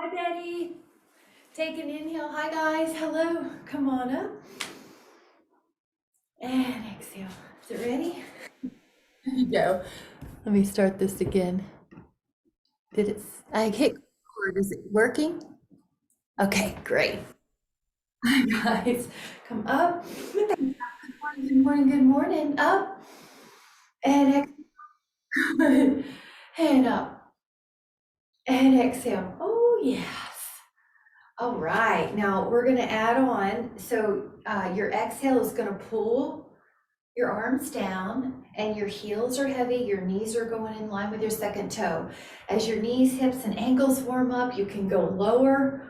Hi, Betty. Take an inhale. Hi, guys. Hello. Come on up. And exhale. Is it ready? Here you go. Let me start this again. I hit record. Is it working? Okay, great. Hi, guys. Come up. Good morning, good morning, good morning. Up. And exhale. And up. And exhale. Oh, yes. All right. Now we're going to add on. So your exhale is going to pull your arms down and your heels are heavy. Your knees are going in line with your second toe. As your knees, hips, and ankles warm up, you can go lower.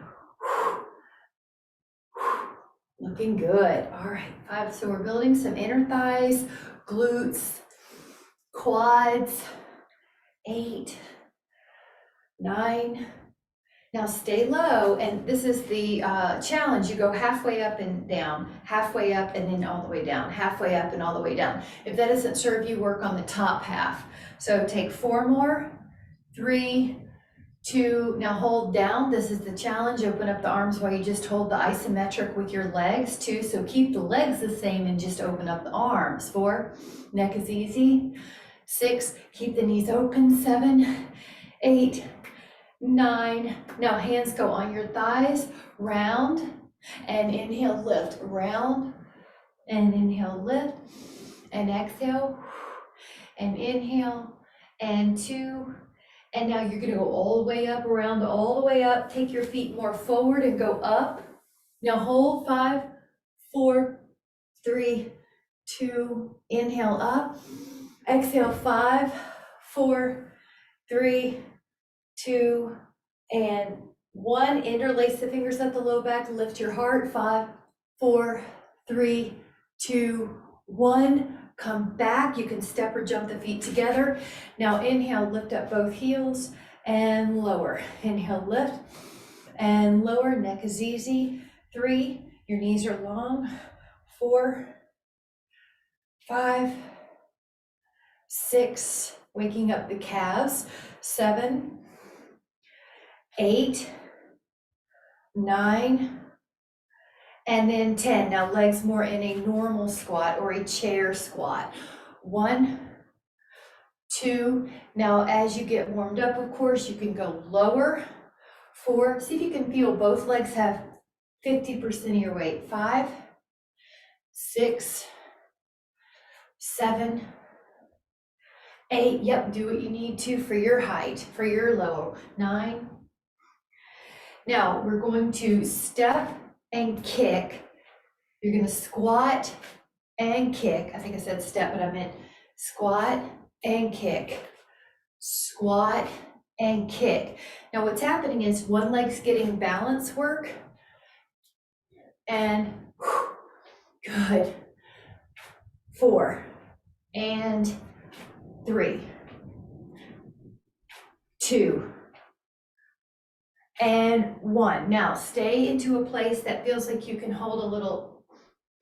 Looking good. All right, 5. So we're building some inner thighs, glutes, quads. 8, 9. Now stay low, and this is the challenge. You go halfway up and down, halfway up and then all the way down, halfway up and all the way down. If that doesn't serve you, work on the top half. So take 4 more, 3, 2, now hold down. This is the challenge. Open up the arms while you just hold the isometric with your legs. 2, so keep the legs the same and just open up the arms. 4, neck is easy. 6, keep the knees open. 7, 8, 9. Now hands go on your thighs, round, and inhale, lift, round, and inhale, lift, and exhale, and inhale, and 2, and now you're gonna go all the way up, around, all the way up. Take your feet more forward and go up. Now hold. 5, 4, 3, 2, inhale up, exhale. 5, 4, 3, 2, and 1. Interlace the fingers at the low back, lift your heart. 5, 4, 3, 2, 1. Come back. You can step or jump the feet together. Now inhale, lift up both heels and lower. Inhale, lift and lower. Neck is easy. 3, your knees are long. 4, 5, 6, waking up the calves. 7, 8, 9, and then 10. Now legs more in a normal squat or a chair squat. 1, 2. Now as you get warmed up, of course, you can go lower. 4, see if you can feel both legs have 50% of your weight. 5, 6, 7, 8. Yep, do what you need to for your height, for your low. 9. Now we're going to step and kick. You're going to squat and kick. I think I said step, but I meant squat and kick. Squat and kick. Now what's happening is one leg's getting balance work, and good. 4 and 3, 2 and 1. Now stay into a place that feels like you can hold a little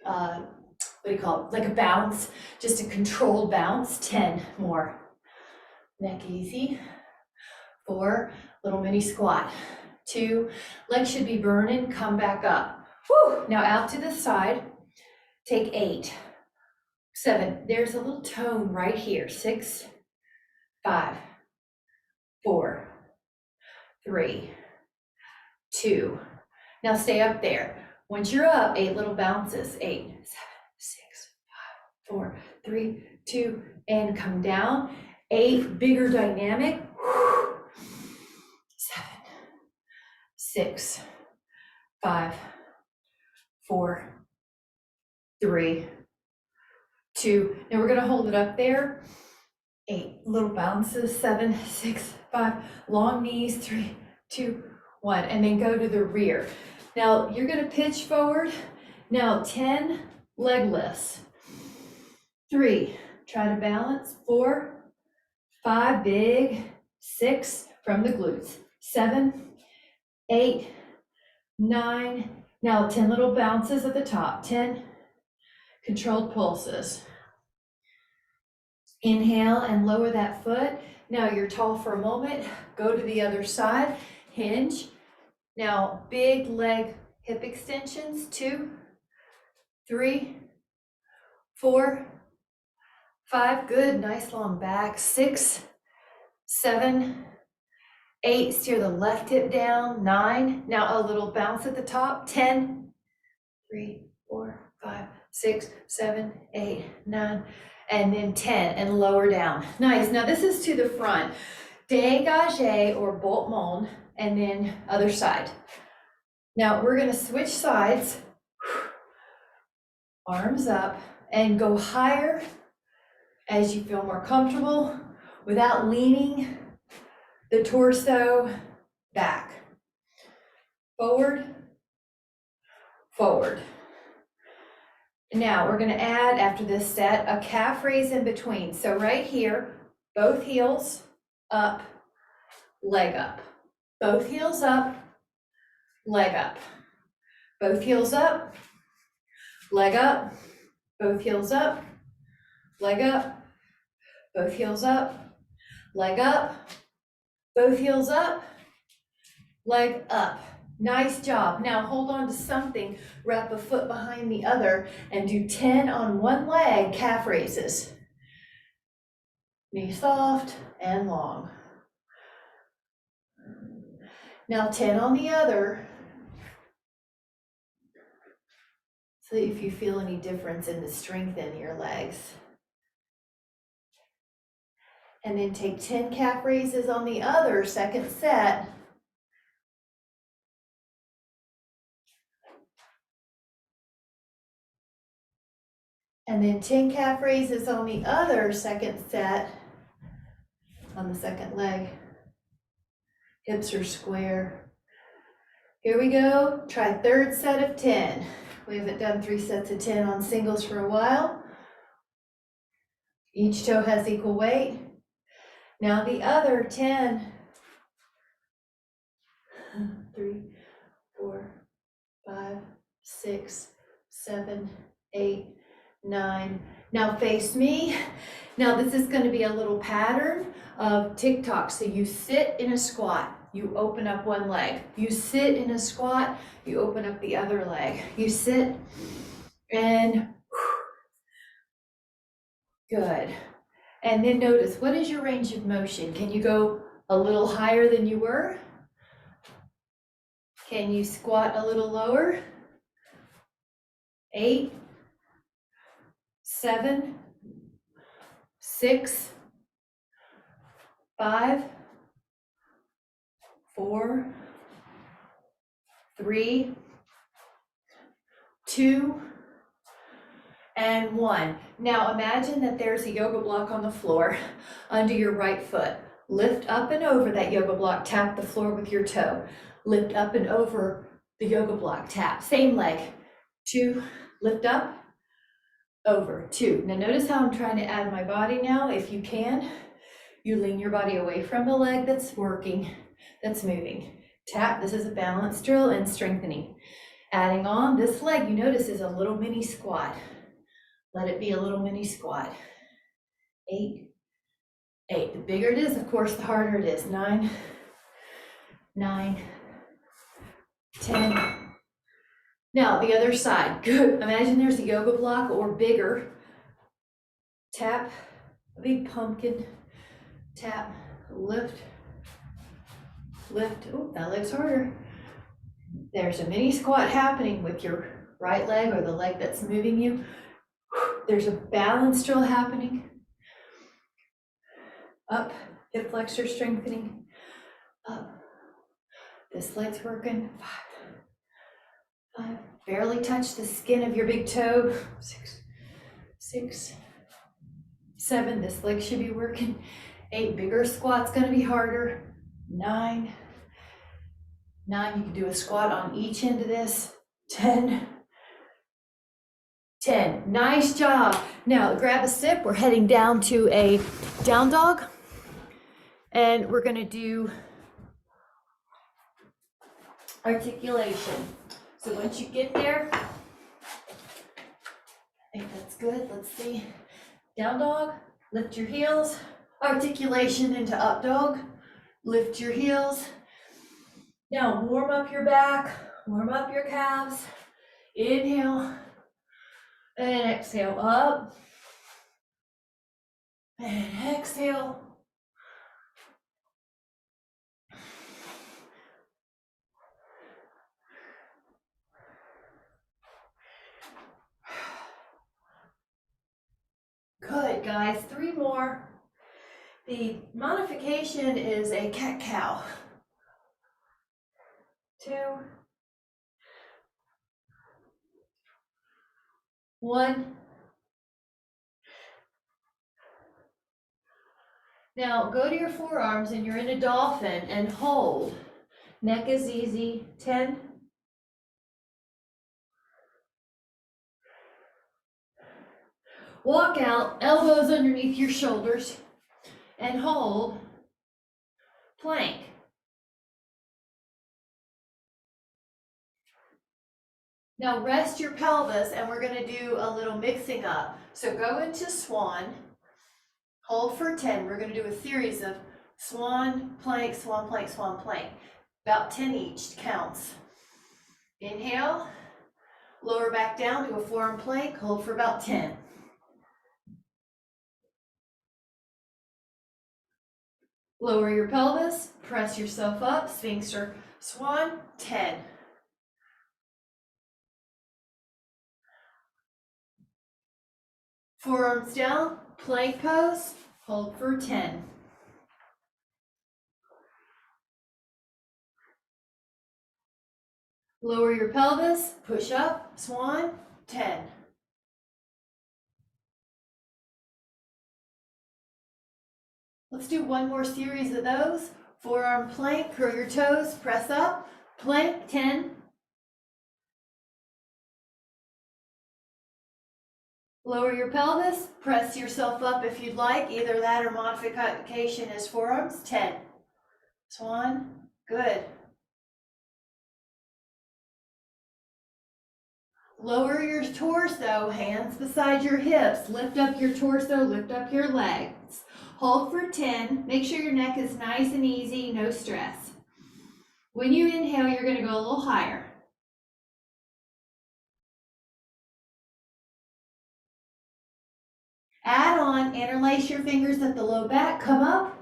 what do you call it, like a bounce, just a controlled bounce. 10 more. Neck easy. 4, little mini squat. 2, legs should be burning, come back up. Whew. Now out to the side, take 8, 7, there's a little tone right here. 6, 5, 4, 3, 2. Now stay up there. Once you're up, 8 little bounces. 8, 7, 6, 5, 4, 3, 2, and come down. 8, bigger dynamic. 7, 6, 5, 4, 3, 2. Now we're going to hold it up there. 8 little bounces. 7, 6, 5, long knees. 3, 2, 1, and then go to the rear. Now you're going to pitch forward. Now 10 leg lifts. 3, try to balance. 4, 5, big. 6, from the glutes. 7, 8, 9. Now 10 little bounces at the top. 10 controlled pulses. Inhale and lower that foot. Now you're tall for a moment. Go to the other side. Hinge Now, big leg hip extensions, 2, 3, 4, 5, good, nice long back, 6, 7, 8, steer the left hip down, 9, now a little bounce at the top, 10, 3, 4, 5, 6, 7, 8, 9, and then 10, and lower down. Nice, now this is to the front, dégagé or bolt mon, and then other side. Now we're gonna switch sides, arms up, and go higher as you feel more comfortable without leaning the torso back. Forward, forward. Now we're gonna add, after this set, a calf raise in between. So right here, both heels up, leg up. Both heels up, leg up. Both heels up, leg up. Both heels up, leg up. Both heels up, leg up. Both heels up, leg up. Nice job. Now hold on to something, wrap a foot behind the other, and do 10 on one leg calf raises. Knee soft and long. Now 10 on the other. So if you feel any difference in the strength in your legs. And then take 10 calf raises on the other, second set. And then 10 calf raises on the other, second set, on the second leg. Hips are square. Here we go, try third set of 10. We haven't done 3 sets of 10 on singles for a while. Each toe has equal weight. Now the other 10. 3, 4, 5, 6, 7, 8, 9. Now face me. Now this is going to be a little pattern of TikTok. So you sit in a squat, you open up one leg. You sit in a squat, you open up the other leg. You sit and good. And then notice, what is your range of motion? Can you go a little higher than you were? Can you squat a little lower? 8, 7, 6, 5, 4, 3, 2, and 1. Now imagine that there's a yoga block on the floor under your right foot. Lift up and over that yoga block, tap the floor with your toe. Lift up and over the yoga block, tap. Same leg. 2, lift up, over, 2. Now notice how I'm trying to add my body now. If you can, you lean your body away from the leg that's working, that's moving. Tap, this is a balance drill and strengthening. Adding on, this leg, you notice, is a little mini squat. Let it be a little mini squat. 8, 8. The bigger it is, of course, the harder it is. 9, 9, 10. Now the other side, good. Imagine there's a yoga block or bigger. Tap, a big pumpkin. Tap, lift, lift. Oh, that leg's harder. There's a mini squat happening with your right leg or the leg that's moving you. There's a balance drill happening. Up, hip flexor strengthening. Up, this leg's working. 5, 5, barely touch the skin of your big toe. 6, 6, 7, this leg should be working. 8, bigger squat's gonna be harder. 9, 9, you can do a squat on each end of this. 10, 10, nice job. Now grab a sip, we're heading down to a down dog. And we're gonna do articulation. So once you get there, I think that's good. Let's see. Down dog, lift your heels, articulation into up dog, lift your heels, Now warm up your back, warm up your calves. Inhale and exhale up and exhale. Good, guys, 3 more. The modification is a cat-cow. 2, 1. Now go to your forearms and you're in a dolphin and hold. Neck is easy. 10. Walk out, elbows underneath your shoulders and hold. Plank. Now rest your pelvis and we're going to do a little mixing up. So go into swan, hold for 10. We're going to do a series of swan, plank, swan, plank, swan, plank. About 10 each counts. Inhale, lower back down to a forearm plank, hold for about 10. Lower your pelvis, press yourself up, Sphinx or swan, 10. Forearms down, plank pose, hold for 10. Lower your pelvis, push up, swan, 10. Let's do one more series of those. Forearm plank, curl your toes, press up, plank, 10. Lower your pelvis, press yourself up if you'd like, either that or modification is forearms, 10. Swan, good. Lower your torso, hands beside your hips, lift up your torso, lift up your legs. Hold for 10, make sure your neck is nice and easy, no stress. When you inhale, you're gonna go a little higher. Add on, interlace your fingers at the low back, come up.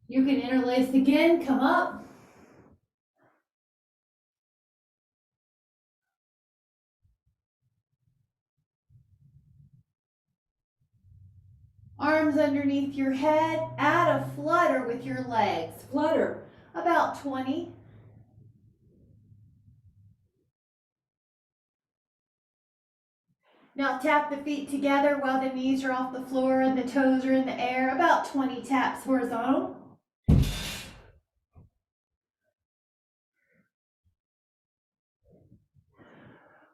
You can interlace again, come up. Arms underneath your head, add a flutter with your legs. Flutter, about 20. Now tap the feet together while the knees are off the floor and the toes are in the air, about 20 taps horizontal.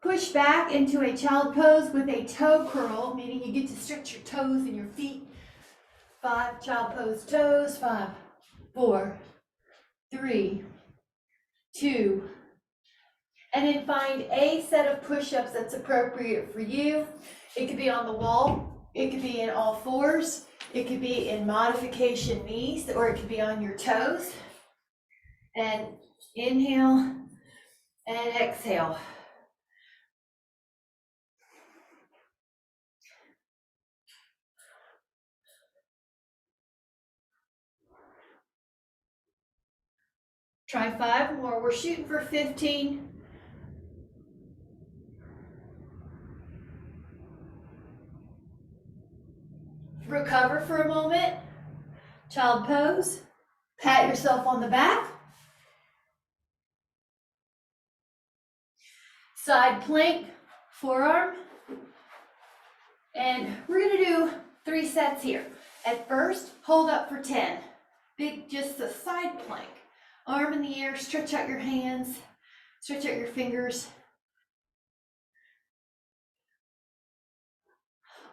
Push back into a child pose with a toe curl, meaning you get to stretch your toes and your feet. 5, child pose toes, 5, 4, 3, 2, and then find a set of push-ups that's appropriate for you. It could be on the wall, it could be in all fours, it could be in modification knees, or it could be on your toes. And inhale and exhale. Try 5 more. We're shooting for 15. Recover for a moment. Child pose. Pat yourself on the back. Side plank, forearm. And we're going to do 3 sets here. At first, hold up for 10. Big, just a side plank. Arm in the air, stretch out your hands, stretch out your fingers.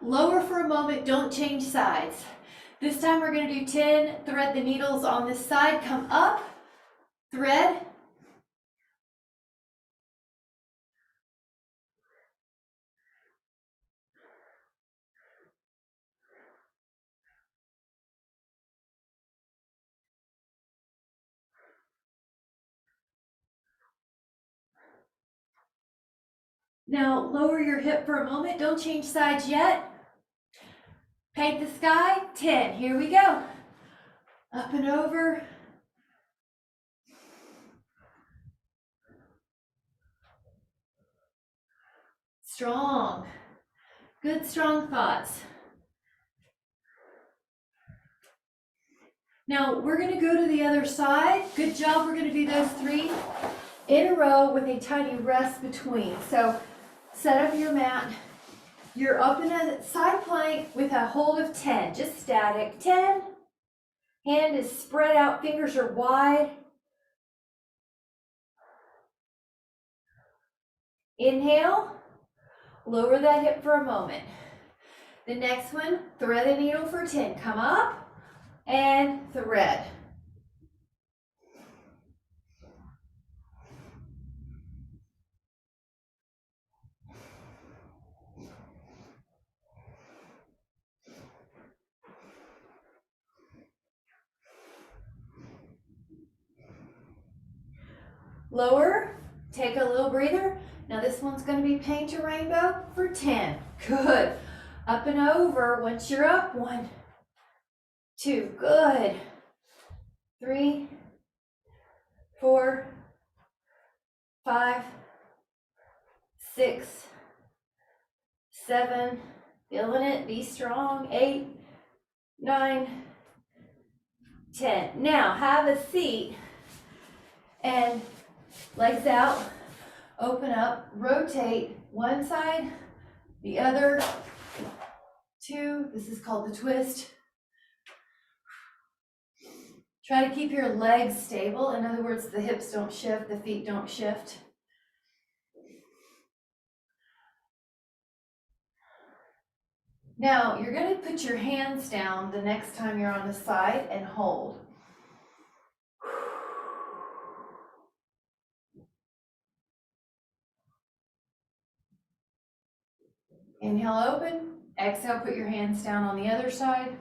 Lower for a moment, don't change sides. This time we're going to do 10, thread the needles on this side, come up, thread. Now lower your hip for a moment. Don't change sides yet. Paint the sky. 10. Here we go. Up and over. Strong. Good, strong thoughts. Now we're going to go to the other side. Good job. We're going to do those 3 in a row with a tiny rest between. So set up your mat. You're up in a side plank with a hold of 10, just static. 10. Hand is spread out, fingers are wide. Inhale, lower that hip for a moment. The next one, thread the needle for 10. Come up and thread. Lower, take a little breather. Now this one's going to be paint a rainbow for 10. Good. Up and over. Once you're up, 1, 2, good. 3, 4, 5, 6, 7, feeling it, be strong. 8, 9, 10. Now have a seat and legs out, open up, rotate one side, the other, 2. This is called the twist. Try to keep your legs stable. In other words, the hips don't shift, the feet don't shift. Now, you're going to put your hands down the next time you're on the side and hold. Inhale, open. Exhale, put your hands down on the other side.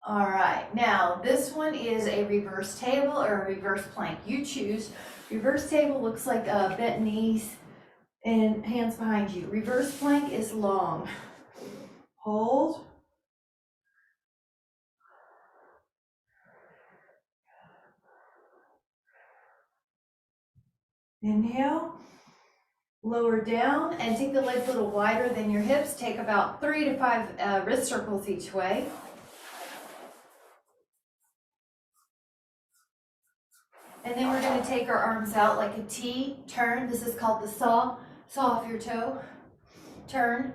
All right, now this one is a reverse table or a reverse plank. You choose. Reverse table looks like bent knees and hands behind you. Reverse plank is long. Hold. Inhale. Lower down and take the legs a little wider than your hips. Take about 3 to 5 wrist circles each way. And then we're going to take our arms out like a T, turn. This is called the saw. Saw off your toe. Turn.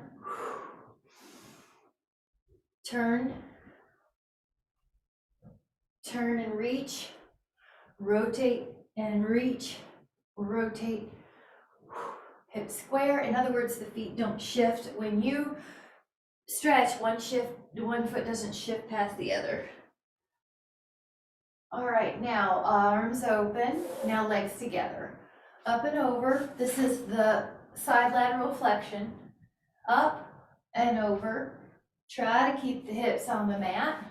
Turn. Turn and reach. Rotate and reach. Rotate. Hip square. In other words, the feet don't shift. When you stretch, one foot doesn't shift past the other. All right, now arms open, now legs together. Up and over, this is the side lateral flexion. Up and over. Try to keep the hips on the mat.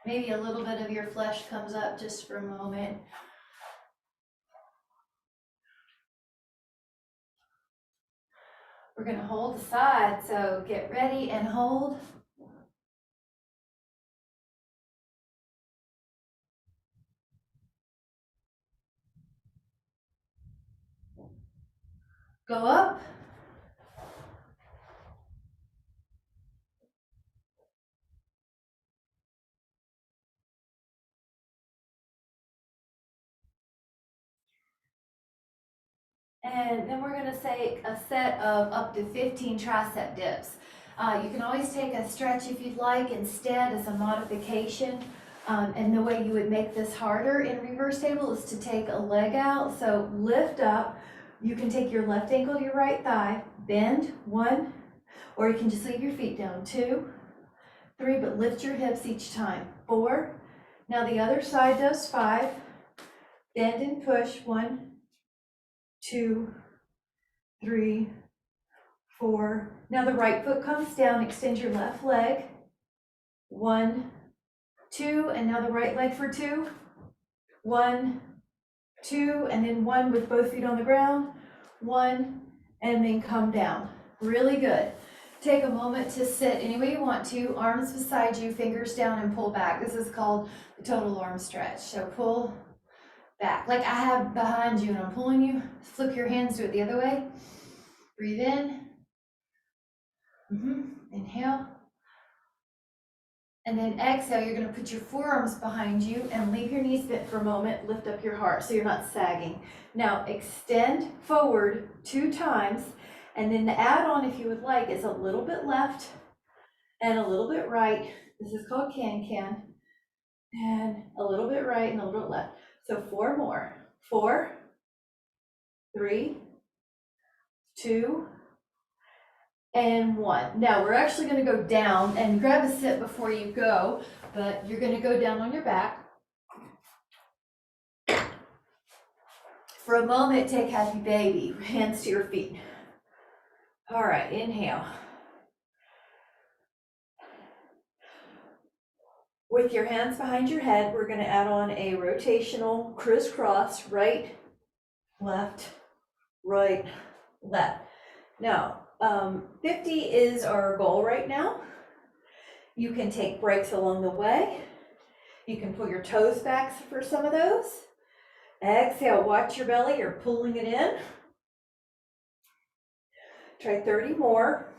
Maybe a little bit of your flesh comes up just for a moment. We're gonna hold the side, so get ready and hold. Go up. And then we're going to take a set of up to 15 tricep dips. You can always take a stretch if you'd like instead as a modification. And the way you would make this harder in reverse table is to take a leg out. So lift up. You can take your left ankle to your right thigh, bend, 1, or you can just leave your feet down, 2, 3, but lift your hips each time, 4. Now the other side does 5, bend and push, 1, 2, 3, 4. Now the right foot comes down, extend your left leg. 1, 2, and now the right leg for 2. 1, 2, and then 1 with both feet on the ground. 1, and then come down. Really good. Take a moment to sit any way you want to, arms beside you, fingers down, and pull back. This is called the total arm stretch. So pull back, like I have behind you and I'm pulling you. Flip your hands, do it the other way. Breathe in. Inhale. And then exhale, you're going to put your forearms behind you and leave your knees bent for a moment. Lift up your heart so you're not sagging. Now extend forward 2 times. And then the add-on, if you would like, is a little bit left and a little bit right. This is called can-can. And a little bit right and a little bit left. So 4 more. 4, 3, 2, and 1. Now we're actually going to go down, and grab a sit before you go, but you're going to go down on your back. For a moment, take happy baby, hands to your feet. All right, inhale. With your hands behind your head, we're going to add on a rotational crisscross, right, left, right, left. Now, 50 is our goal right now. You can take breaks along the way. You can pull your toes back for some of those. Exhale, watch your belly, you're pulling it in. Try 30 more.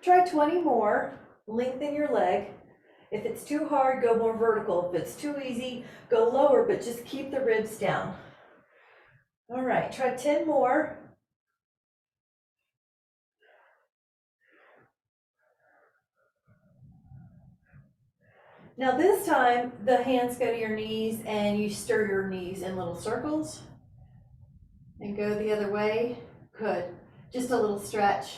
Try 20 more, lengthen your leg. If it's too hard, go more vertical. If it's too easy, go lower, but just keep the ribs down. All right, try 10 more. Now this time, the hands go to your knees and you stir your knees in little circles. And go the other way. Good. Just a little stretch.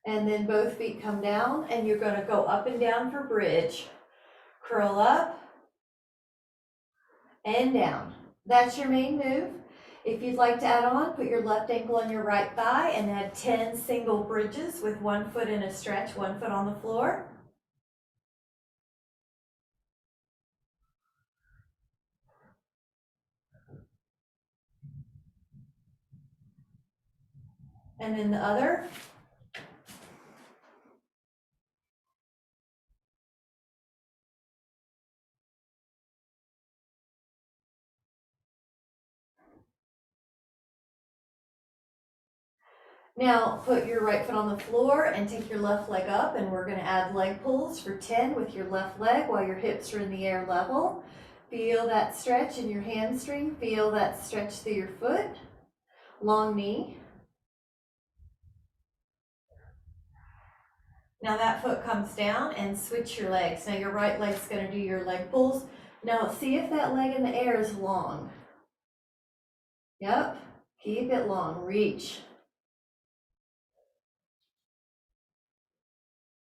And then both feet come down and you're going to go up and down for bridge. Curl up and down. That's your main move. If you'd like to add on, put your left ankle on your right thigh and add 10 single bridges with 1 foot in a stretch, 1 foot on the floor. And then the other. Now put your right foot on the floor and take your left leg up, and we're going to add leg pulls for 10 with your left leg while your hips are in the air level. Feel that stretch in your hamstring, feel that stretch through your foot. Long knee. Now that foot comes down and switch your legs. Now your right leg's going to do your leg pulls. Now see if that leg in the air is long. Yep, keep it long, reach.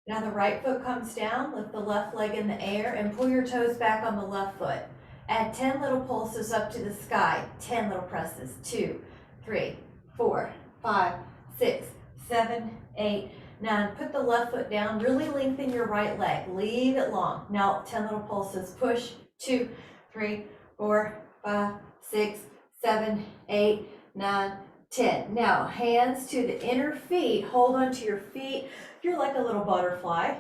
Now the right foot comes down, lift the left leg in the air and pull your toes back on the left foot. Add 10 little pulses up to the sky, 10 little presses, 2, 3, 4, 5, 6, 7, 8, 9. Put the left foot down, really lengthen your right leg, leave it long. Now 10 little pulses, push, 2, 3, 4, 5, 6, 7, 8, 9, 10. Now hands to the inner feet, hold onto your feet. You're like a little butterfly.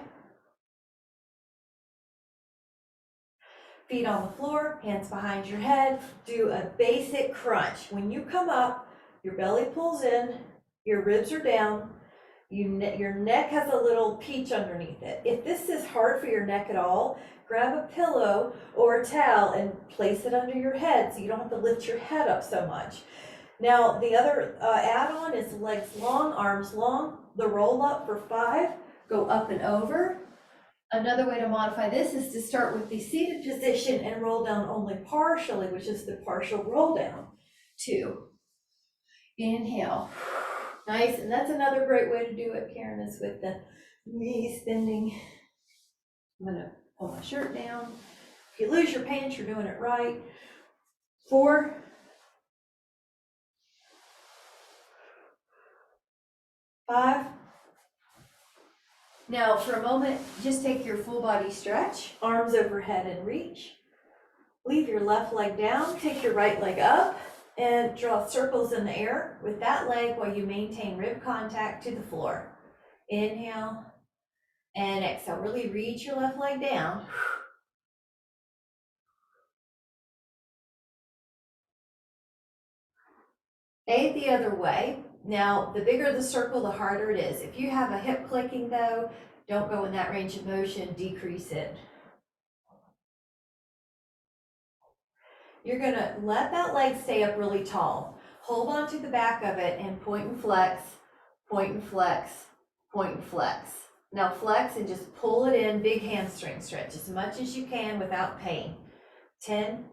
Feet on the floor, hands behind your head. Do a basic crunch. When you come up, your belly pulls in, your ribs are down, your neck has a little peach underneath it. If this is hard for your neck at all, grab a pillow or a towel and place it under your head so you don't have to lift your head up so much. Now the other add-on is legs long, arms long. The roll up for 5, go up and over. Another way to modify this is to start with the seated position and roll down only partially, which is the partial roll down. 2, inhale. Nice, and that's another great way to do it, Karen, is with the knees bending. I'm gonna pull my shirt down. If you lose your pants, you're doing it right. 4, 5. Now, for a moment, just take your full body stretch, arms overhead and reach. Leave your left leg down, take your right leg up, and draw circles in the air with that leg while you maintain rib contact to the floor. Inhale and exhale. Really reach your left leg down. A the other way. Now, the bigger the circle, the harder it is. If you have a hip clicking though, don't go in that range of motion, decrease it. You're gonna let that leg stay up really tall. Hold on to the back of it and point and flex, point and flex, point and flex. Now flex and just pull it in, big hamstring stretch as much as you can without pain. 10,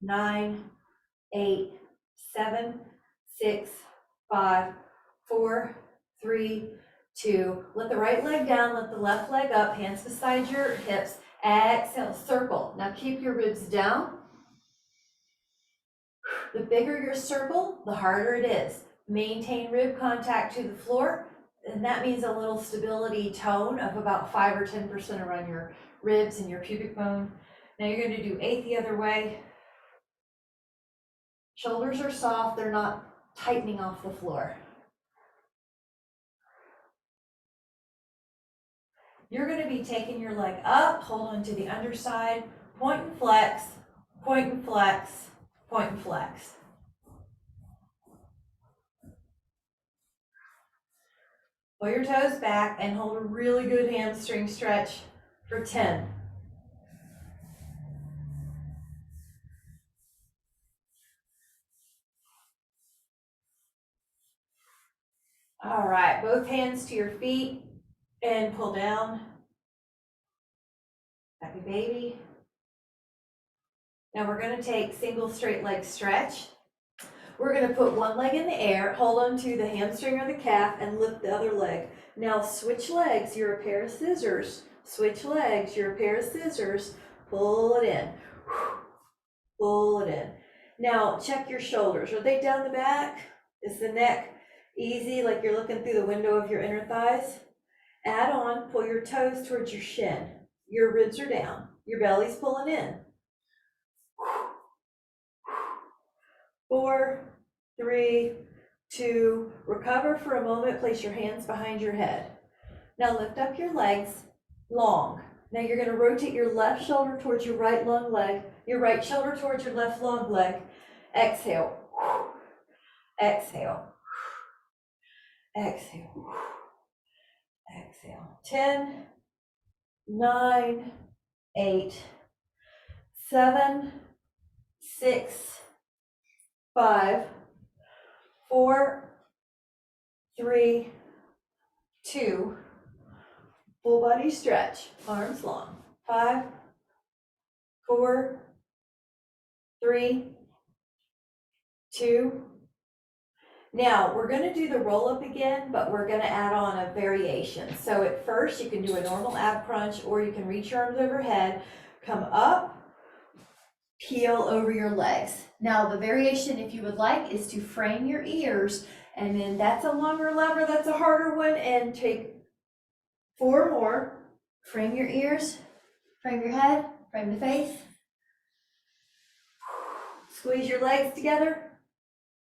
9, 8, 7, 6, 5, 4, 3, 2. Let the right leg down, let the left leg up, hands beside your hips. Exhale, circle. Now keep your ribs down. The bigger your circle, the harder it is. Maintain rib contact to the floor, and that means a little stability tone of about 5 or 10% around your ribs and your pubic bone. Now you're going to do 8 the other way. Shoulders are soft, they're not tightening off the floor. You're going to be taking your leg up, hold on to the underside, point and flex, point and flex, point and flex. Pull your toes back and hold a really good hamstring stretch for 10. All right, both hands to your feet and pull down. Happy baby. Now we're going to take single straight leg stretch. We're going to put one leg in the air, hold on to the hamstring or the calf, and lift the other leg. Now switch legs, you're a pair of scissors. Switch legs, you're a pair of scissors. Pull it in. Pull it in. Now check your shoulders. Are they down the back? Is the neck easy, like you're looking through the window of your inner thighs? Add on, pull your toes towards your shin. Your ribs are down. Your belly's pulling in. 4, 3, 2, recover for a moment, place your hands behind your head. Now lift up your legs long. Now you're going to rotate your left shoulder towards your right long leg, your right shoulder towards your left long leg. Exhale. Exhale. Exhale. Exhale. 10, 9, 8, 7, 6, 5, 4, 3, 2, full body stretch, arms long. 5, 4, 3, 2. Now we're going to do the roll up again, but we're going to add on a variation. So at first you can do a normal ab crunch, or you can reach your arms overhead, come up, peel over your legs. Now the variation, if you would like, is to frame your ears, and then that's a longer lever, that's a harder one, and take 4 more. Frame your ears, frame your head, frame the face. Squeeze your legs together.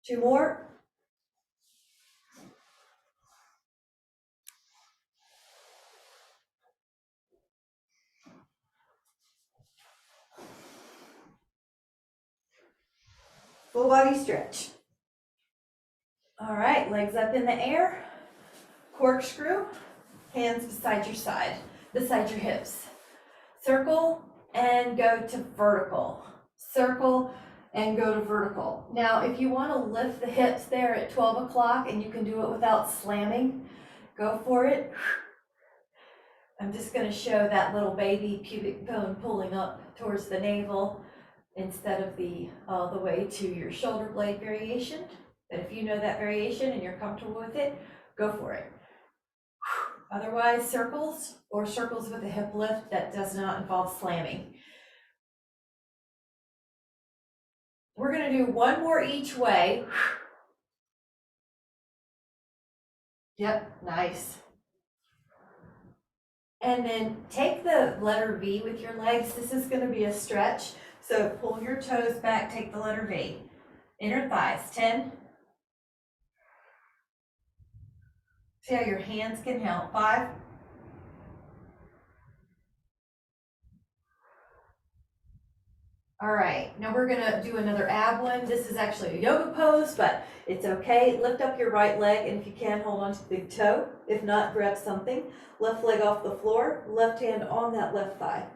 2 more. Full body stretch. All right, legs up in the air. Corkscrew, hands beside your side, beside your hips. Circle and go to vertical. Circle and go to vertical. Now, if you want to lift the hips there at 12 o'clock and you can do it without slamming, go for it. I'm just going to show that little baby pubic bone pulling up towards the navel instead of the all the way to your shoulder blade variation. But if you know that variation and you're comfortable with it, go for it. Otherwise, circles or circles with a hip lift that does not involve slamming. We're going to do one more each way. Yep, nice. And then take the letter V with your legs. This is going to be a stretch. So pull your toes back, take the letter V. Inner thighs, 10. See how your hands can help, 5. All right, now we're gonna do another ab one. This is actually a yoga pose, but it's okay. Lift up your right leg, and if you can, hold on to the big toe. If not, grab something. Left leg off the floor, left hand on that left thigh.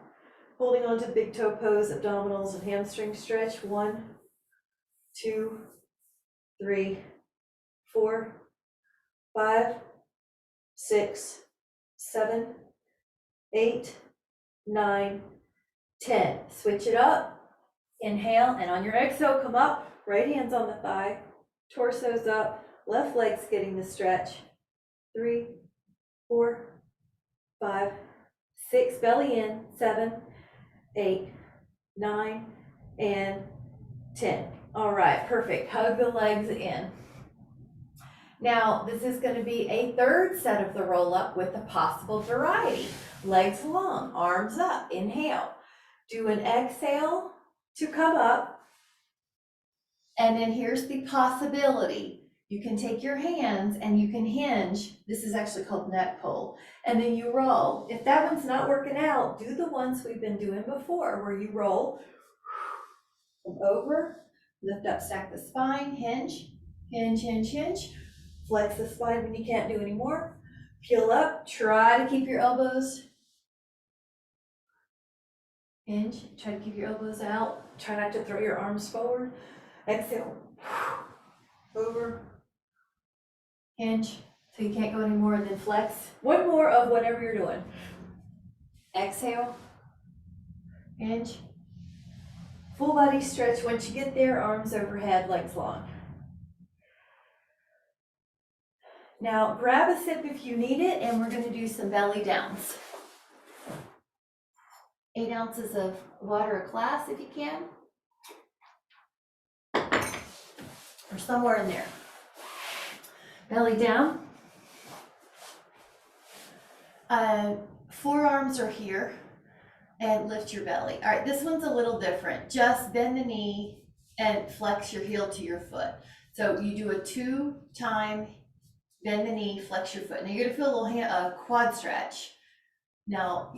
Holding on to big toe pose, abdominals and hamstring stretch. 1, 2, 3, 4, 5, 6, 7, 8, 9, 10. Switch it up. Inhale, and on your exhale, come up. Right hand's on the thigh, torso's up, left leg's getting the stretch. 3, 4, 5, 6, belly in, 7, 8, 9, and 10. All right, perfect. Hug the legs in. Now, this is going to be a third set of the roll up with a possible variety. Legs long, arms up, inhale. Do an exhale to come up, and then here's the possibility. You can take your hands and you can hinge. This is actually called neck pull, and then you roll. If that one's not working out, do the ones we've been doing before, where you roll over, lift up, stack the spine, hinge, hinge, hinge, hinge, flex the spine when you can't do anymore, peel up, try to keep your elbows, hinge, try to keep your elbows out. Try not to throw your arms forward. Exhale. Over. Hinge. So you can't go anymore, and then flex. One more of whatever you're doing. Exhale. Hinge. Full body stretch. Once you get there, arms overhead, legs long. Now grab a sip if you need it, and we're going to do some belly downs. 8 ounces of water a glass if you can. Or somewhere in there. Belly down. Forearms are here, and lift your belly. All right, this one's a little different. Just bend the knee and flex your heel to your foot. So you do a 2-time bend the knee, flex your foot. Now you're gonna feel a little quad stretch. Now,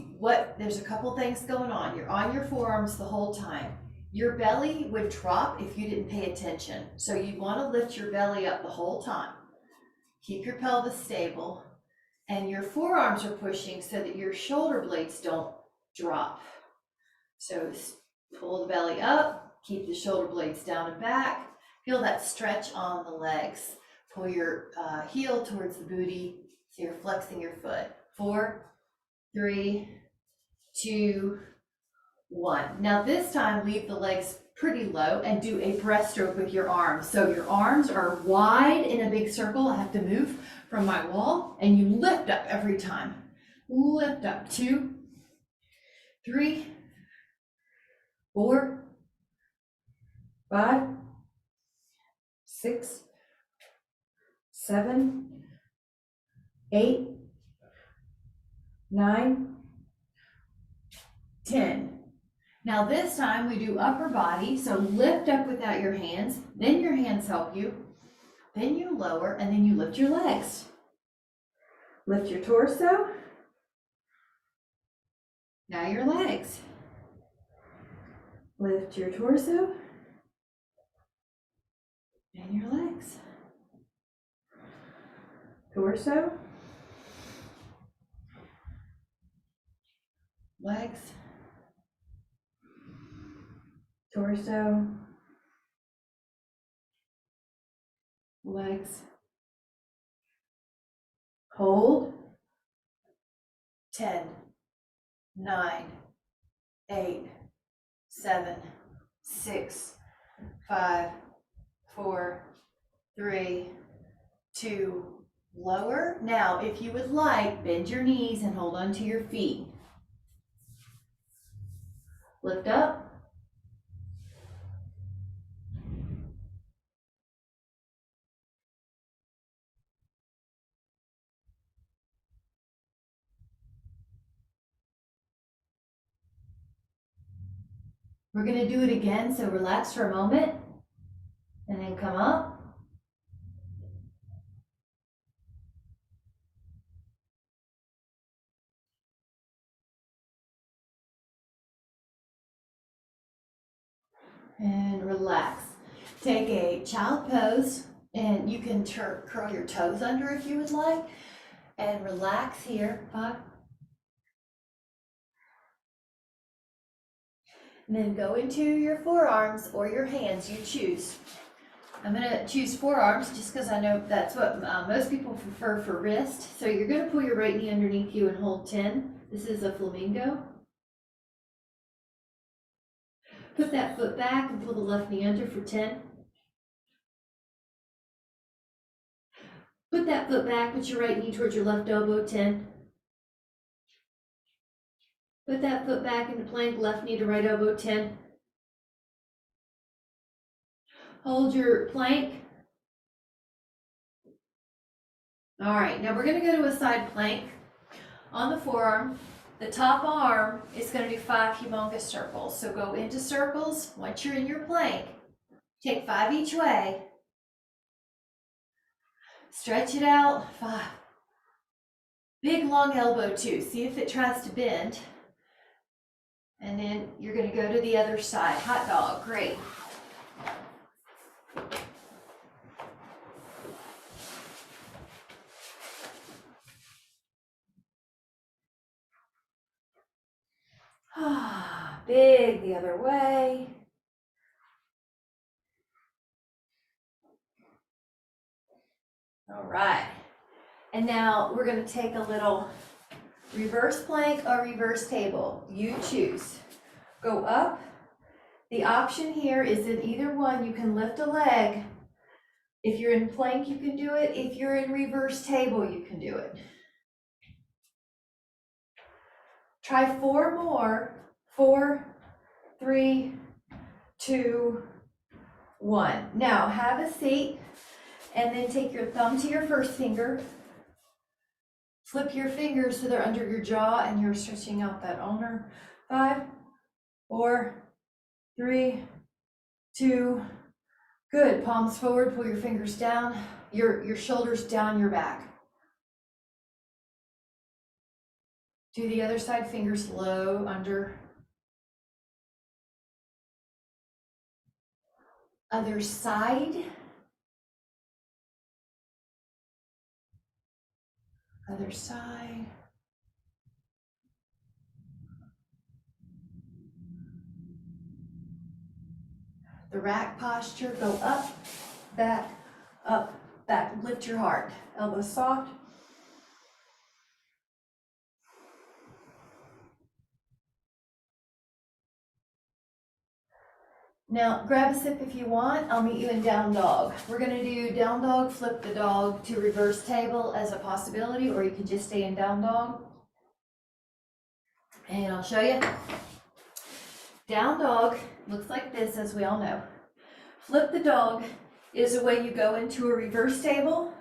there's a couple things going on. You're on your forearms the whole time. Your belly would drop if you didn't pay attention. So you want to lift your belly up the whole time. Keep your pelvis stable, and your forearms are pushing so that your shoulder blades don't drop. So pull the belly up, keep the shoulder blades down and back. Feel that stretch on the legs. Pull your heel towards the booty so you're flexing your foot. 4, 3, 2, 1. Now this time, leave the legs pretty low and do a breaststroke with your arms. So your arms are wide in a big circle. I have to move from my wall, and you lift up every time. Lift up. 2, 3, 4, 5, 6, 7, 8, 9, 10. Now this time we do upper body, so lift up without your hands, then your hands help you, then you lower, and then you lift your legs. Lift your torso. Now your legs. Lift your torso and your legs. Torso. Legs. Torso, legs, hold, 10, 9, 8, 7, 6, 5, 4, 3, 2, lower. Now, if you would like, bend your knees and hold on to your feet. Lift up. We're going to do it again, so relax for a moment and then come up. And relax. Take a child pose, and you can curl your toes under if you would like, and relax here. 5. And then go into your forearms or your hands, you choose. I'm going to choose forearms just because I know that's what most people prefer for wrist. So you're going to pull your right knee underneath you and hold 10. This is a flamingo. Put that foot back and pull the left knee under for 10. Put that foot back, put your right knee towards your left elbow, 10. Put that foot back into plank, left knee to right elbow, 10. Hold your plank. All right, now we're going to go to a side plank on the forearm. The top arm is going to do 5 humongous circles. So go into circles. Once you're in your plank, take 5 each way. Stretch it out, 5. Big long elbow too. See if it tries to bend. And then you're going to go to the other side. Hot dog, great. Big the other way. All right. And now we're going to take a little reverse plank or reverse table. You choose. Go up. The option here is in either one, you can lift a leg. If you're in plank, you can do it. If you're in reverse table, you can do it. Try 4 more. 4, 3, 2, 1. Now have a seat and then take your thumb to your first finger. Flip your fingers so they're under your jaw and you're stretching out that ulnar. 5, 4, 3, 2, good. Palms forward, pull your fingers down, your shoulders down your back. Do the other side, fingers low under. Other side. Other side. The rack posture, go up, back, lift your heart. Elbows soft. Now grab a sip if you want. I'll meet you in down dog. We're going to do down dog, flip the dog to reverse table as a possibility, or you can just stay in down dog. And I'll show you. Down dog looks like this, as we all know. Flip the dog is a way you go into a reverse table.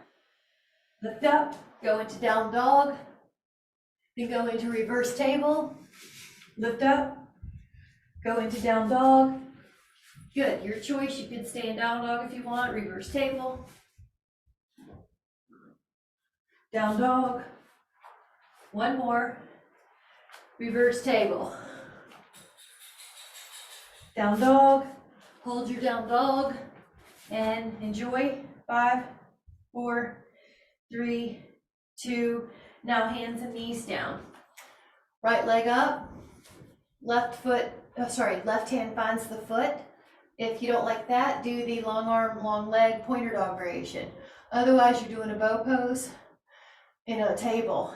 Lift up, go into down dog, then go into reverse table. Lift up, go into down dog. Good, your choice. You can stay in down dog if you want, reverse table. Down dog. 1 more. Reverse table. Down dog. Hold your down dog and enjoy. 5, 4, 3, 2. Now hands and knees down. Right leg up. Left hand finds the foot. If you don't like that, do the long arm, long leg pointer dog variation. Otherwise, you're doing a bow pose in a table.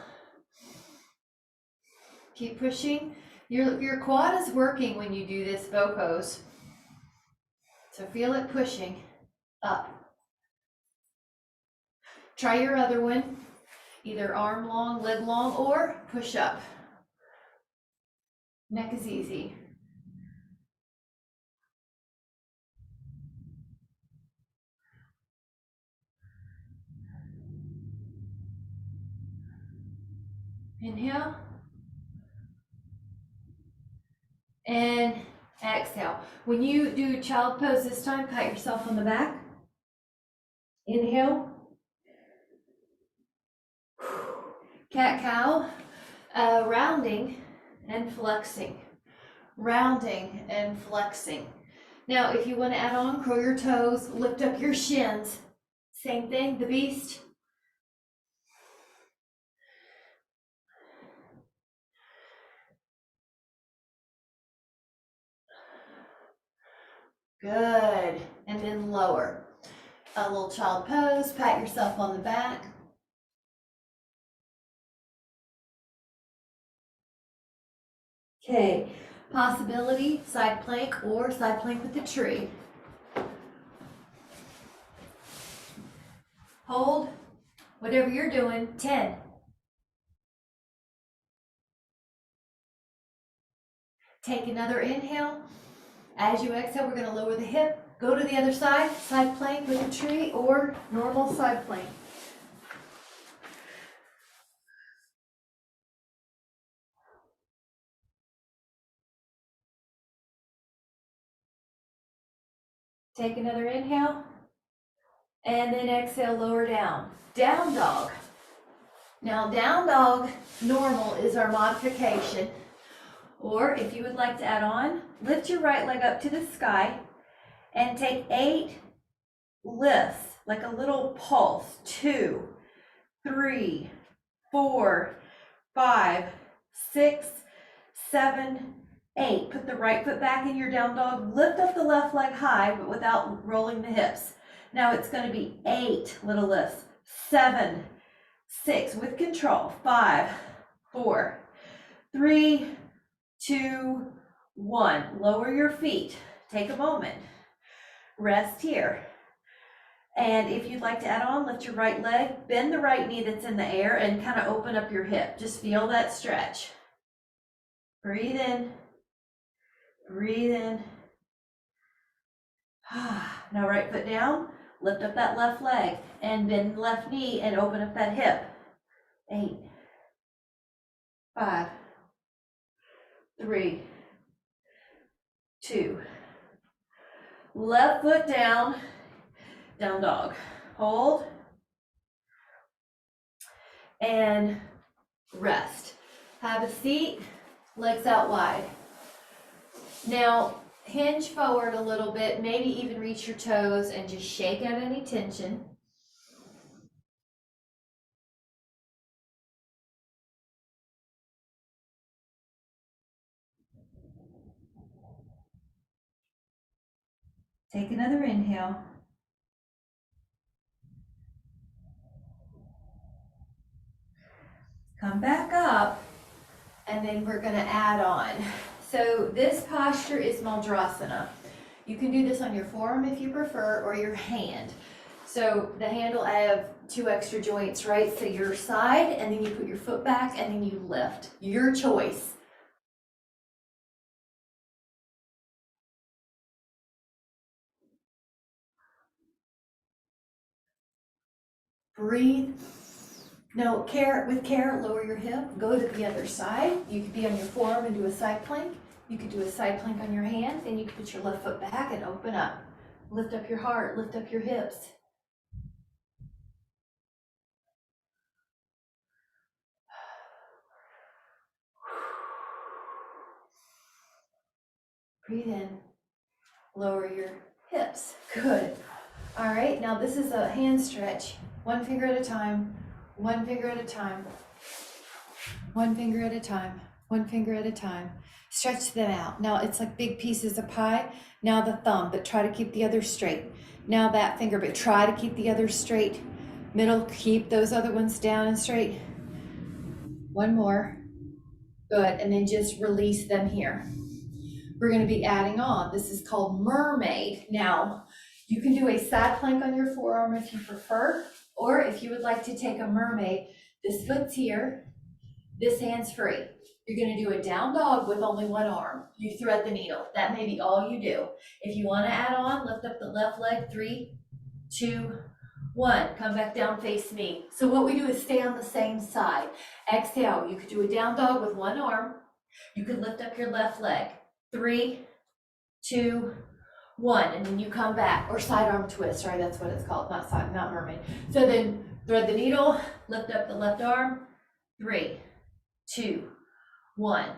Keep pushing. Your quad is working when you do this bow pose. So feel it pushing up. Try your other one, either arm long, leg long, or push up. Neck is easy. Inhale. And exhale. When you do child pose this time, pat yourself on the back. Inhale. Cat-cow, rounding and flexing. Rounding and flexing. Now, if you want to add on, curl your toes, lift up your shins. Same thing, the beast. Good. And then lower. A little child pose, pat yourself on the back. Okay, possibility, side plank or side plank with the tree. Hold, whatever you're doing, 10. Take another inhale. As you exhale, we're gonna lower the hip. Go to the other side plank with the tree or normal side plank. Take another inhale, and then exhale, lower down. Down dog. Now down dog, normal is our modification. Or if you would like to add on, lift your right leg up to the sky and take 8 lifts, like a little pulse. 2, 3, 4, 5, 6, 7, 8. Put the right foot back in your down dog. Lift up the left leg high, but without rolling the hips. Now it's going to be 8 little lifts. 7, 6 with control. 5, 4, 3, 2, 1. Lower your feet. Take a moment. Rest here. And if you'd like to add on, lift your right leg, bend the right knee that's in the air, and kind of open up your hip. Just feel that stretch. Breathe in. Breathe in. Now right foot down, lift up that left leg, and bend the left knee and open up that hip. 8, 5, 3, 2. Left foot down, down dog. Hold. And rest. Have a seat, legs out wide. Now, hinge forward a little bit, maybe even reach your toes and just shake out any tension. Take another inhale. Come back up, and then we're going to add on. So this posture is Maldrasana. You can do this on your forearm if you prefer, or your hand. So the hand will have 2 extra joints, right? So your side, and then you put your foot back, and then you lift. Your choice. Breathe. Now, with care, lower your hip, go to the other side. You could be on your forearm and do a side plank. You could do a side plank on your hand, then you could put your left foot back and open up. Lift up your heart, lift up your hips. Breathe in, lower your hips. Good. All right, now this is a hand stretch. 1 finger at a time, 1 finger at a time, 1 finger at a time, 1 finger at a time. Stretch them out. Now it's like big pieces of pie. Now the thumb, but try to keep the other straight. Now that finger, but try to keep the other straight. Middle, keep those other ones down and straight. 1 more. Good, and then just release them here. We're going to be adding on. This is called mermaid. Now, you can do a side plank on your forearm if you prefer. Or if you would like to take a mermaid, this foot's here, this hand's free. You're gonna do a down dog with only one arm. You thread the needle. That may be all you do. If you wanna add on, lift up the left leg, 3, 2, 1. Come back down, face me. So what we do is stay on the same side. Exhale, you could do a down dog with one arm. You could lift up your left leg. 3, 2, 1, and then you come back, or side arm twist, sorry, that's what it's called, not mermaid. So then thread the needle, lift up the left arm, 3, 2, 1.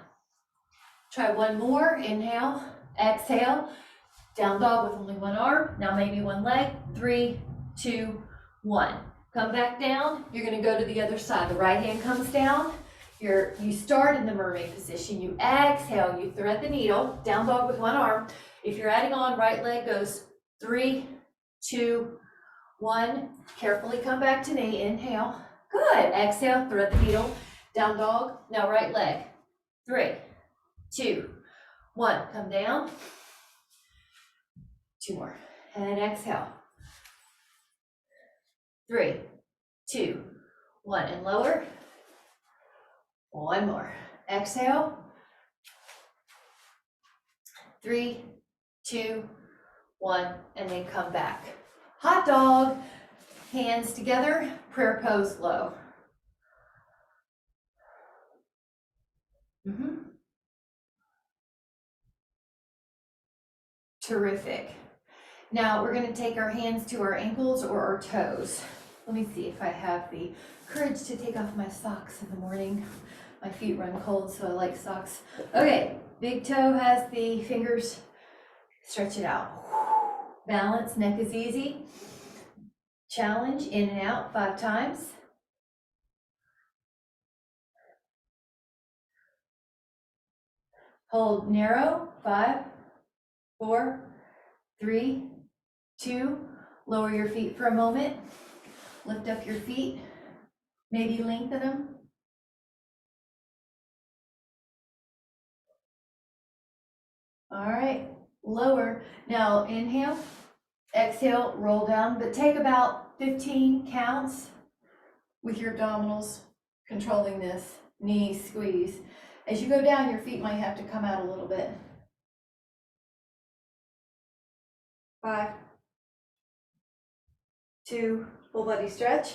Try one more, inhale, exhale, down dog with only one arm, now maybe one leg, 3, 2, 1. Come back down, you're gonna go to the other side. The right hand comes down, you start in the mermaid position, you exhale, you thread the needle, down dog with one arm. If you're adding on, right leg goes 3, 2, 1. Carefully come back to knee, inhale, good, exhale, thread the needle, down dog, now right leg, 3, 2, 1, come down, 2 more, and exhale, 3, 2, 1, and lower, 1 more, exhale, 3, 2, 1, and then come back. Hot dog, hands together, prayer pose low. Terrific. Now we're going to take our hands to our ankles or our toes. Let me see if I have the courage to take off my socks in the morning. My feet run cold, so I like socks. Okay, big toe has the fingers, stretch it out. Balance, neck is easy. Challenge, in and out 5 times. Hold narrow, 5, 4, 3, 2, lower your feet for a moment. Lift up your feet, maybe lengthen them. All right, lower. Now inhale, exhale, roll down, but take about 15 counts with your abdominals, controlling this, knee squeeze. As you go down, your feet might have to come out a little bit. 5, 2, full body stretch.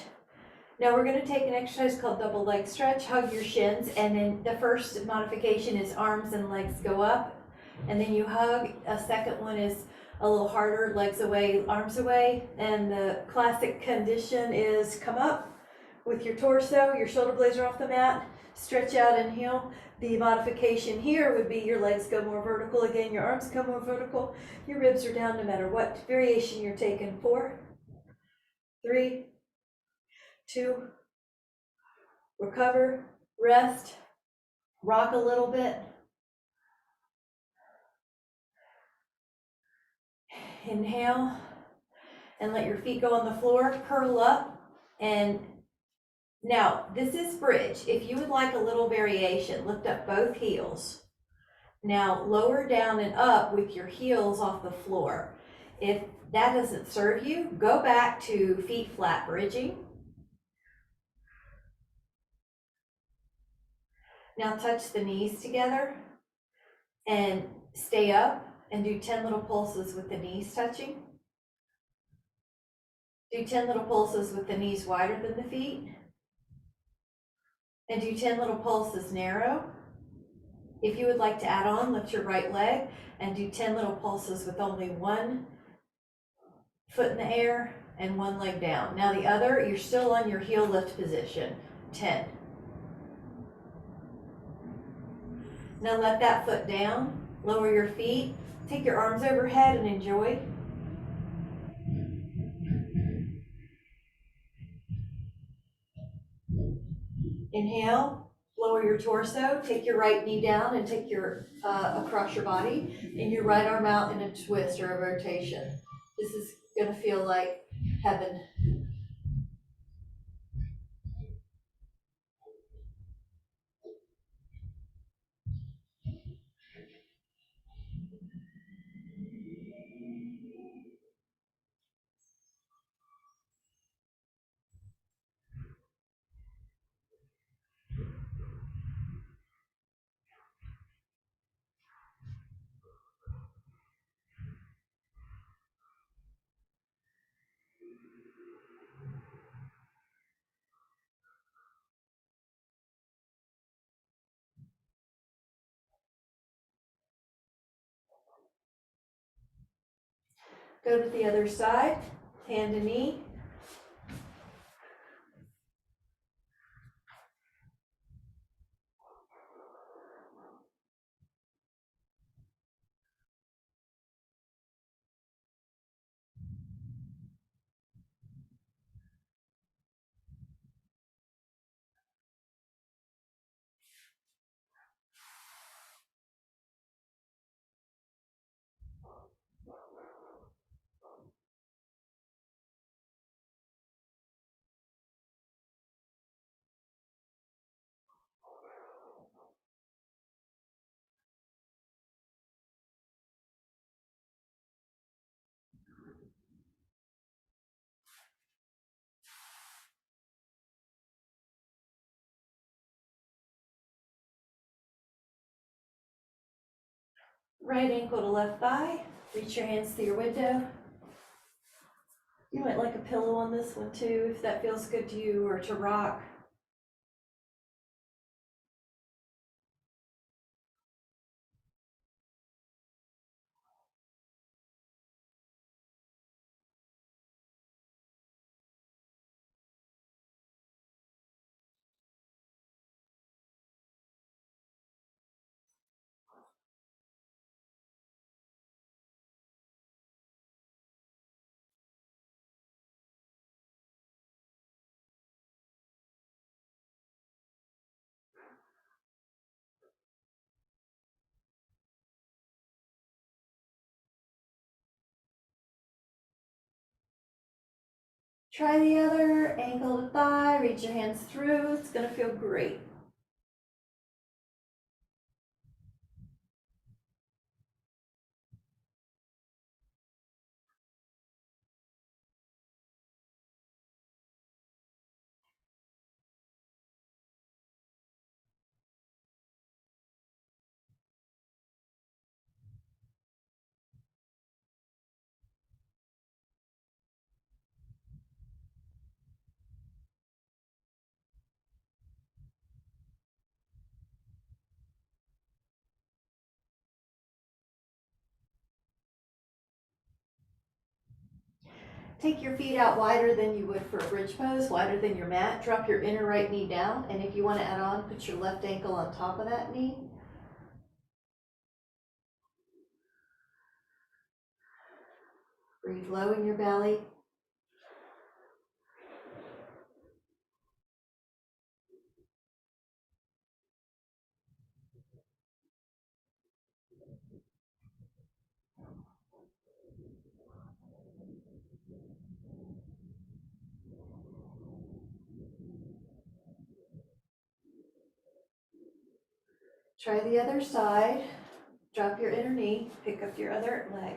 Now we're going to take an exercise called double leg stretch. Hug your shins, and then the first modification is arms and legs go up, and then you hug. A second one is a little harder, legs away, arms away, and the classic condition is come up with your torso, your shoulder blades are off the mat, stretch out, inhale. The modification here would be your legs go more vertical again, your arms go more vertical, your ribs are down no matter what variation you're taking. 4, 3, 2, recover, rest, rock a little bit. Inhale, and let your feet go on the floor, curl up, and now this is bridge. If you would like a little variation, lift up both heels. Now lower down and up with your heels off the floor. If that doesn't serve you, go back to feet flat bridging. Now touch the knees together and stay up and do 10 little pulses with the knees touching. Do 10 little pulses with the knees wider than the feet. And do 10 little pulses narrow. If you would like to add on, lift your right leg and do 10 little pulses with only one foot in the air and one leg down. Now the other, you're still on your heel lift position. 10. Now let that foot down, lower your feet, take your arms overhead and enjoy. Inhale, lower your torso, take your right knee down and take your across your body, and your right arm out in a twist or a rotation. This is gonna feel like heaven. Go to the other side, hand to knee. Right ankle to left thigh. Reach your hands to your window. You might like a pillow on this one too, if that feels good to you, or to rock. Try the other, ankle to thigh, reach your hands through. It's gonna feel great. Take your feet out wider than you would for a bridge pose, wider than your mat. Drop your inner right knee down, and if you want to add on, put your left ankle on top of that knee. Breathe low in your belly. Try the other side. Drop your inner knee, pick up your other leg.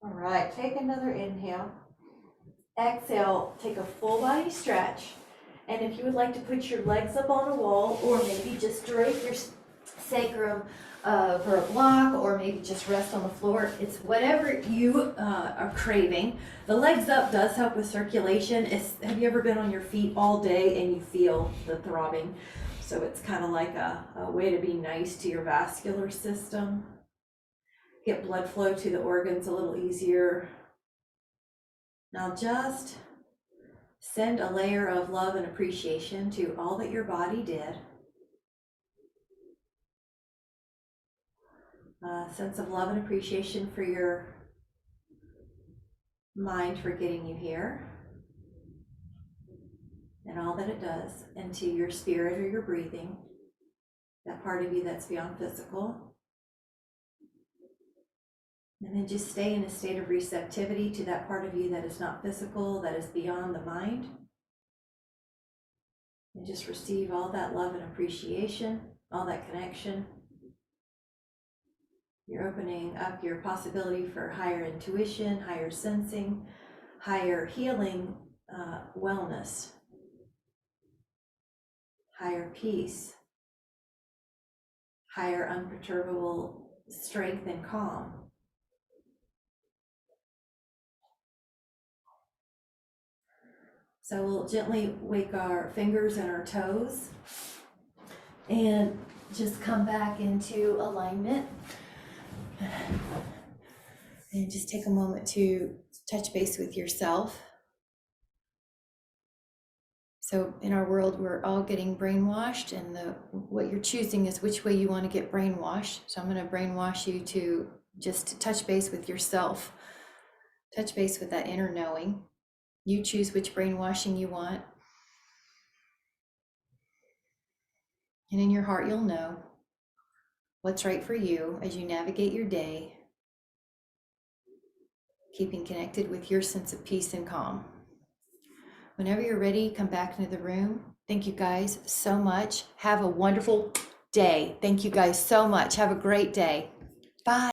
All right, take another inhale. Exhale, take a full body stretch. And if you would like to put your legs up on a wall, or maybe just drape your sacrum for a block, or maybe just rest on the floor, it's whatever you are craving. The legs up does help with circulation. Have you ever been on your feet all day and you feel the throbbing? So it's kind of like a way to be nice to your vascular system. Get blood flow to the organs a little easier. Now just send a layer of love and appreciation to all that your body did. A sense of love and appreciation for your mind for getting you here and all that it does, and to your spirit or your breathing, that part of you that's beyond physical. And then just stay in a state of receptivity to that part of you that is not physical, that is beyond the mind. And just receive all that love and appreciation, all that connection. You're opening up your possibility for higher intuition, higher sensing, higher healing, wellness, higher peace, higher unperturbable strength and calm. So we'll gently wake our fingers and our toes and just come back into alignment. And just take a moment to touch base with yourself. So in our world, we're all getting brainwashed, and what you're choosing is which way you want to get brainwashed. So I'm going to brainwash you to just touch base with yourself, touch base with that inner knowing. You choose which brainwashing you want. And in your heart, you'll know what's right for you as you navigate your day, keeping connected with your sense of peace and calm. Whenever you're ready, come back into the room. Thank you guys so much. Have a wonderful day. Thank you guys so much. Have a great day. Bye.